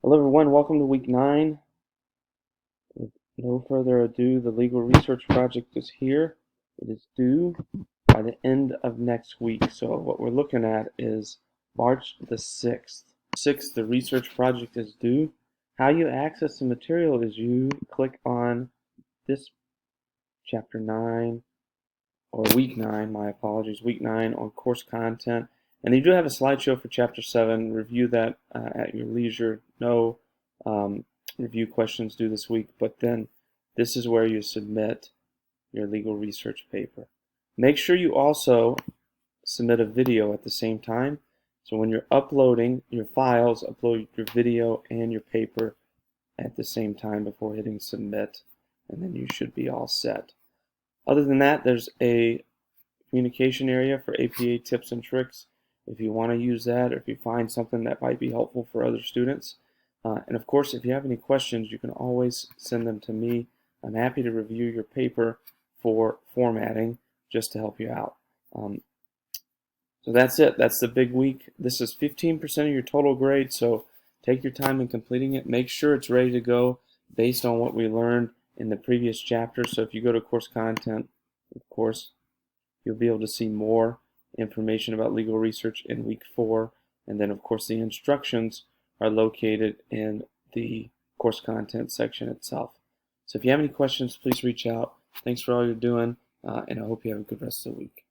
Hello everyone, welcome to week 9. With no further ado, the legal research project is here. It is due by the end of next week. So what we're looking at is March the 6th. The research project is due. How you access the material is you click on this chapter 9, or week 9, my apologies, week 9 on course content. And you do have a slideshow for chapter 7. Review that at your leisure. No review questions due this week, but then this is where you submit your legal research paper. Make sure you also submit a video at the same time. So when you're uploading your files, upload your video and your paper at the same time before hitting submit, and then you should be all set. Other than that, there's a communication area for APA tips and tricks if you want to use that, or if you find something that might be helpful for other students. And of course, if you have any questions, you can always send them to me. I'm happy to review your paper for formatting just to help you out. So that's it. That's the big week. This is 15% of your total grade, so take your time in completing it. Make sure it's ready to go based on what we learned in the previous chapter. So if you go to course content, of course, you'll be able to see more information about legal research in week 4. And then, of course, the instructions are located in the course content section itself. So if you have any questions, please reach out. Thanks for all you're doing, and I hope you have a good rest of the week.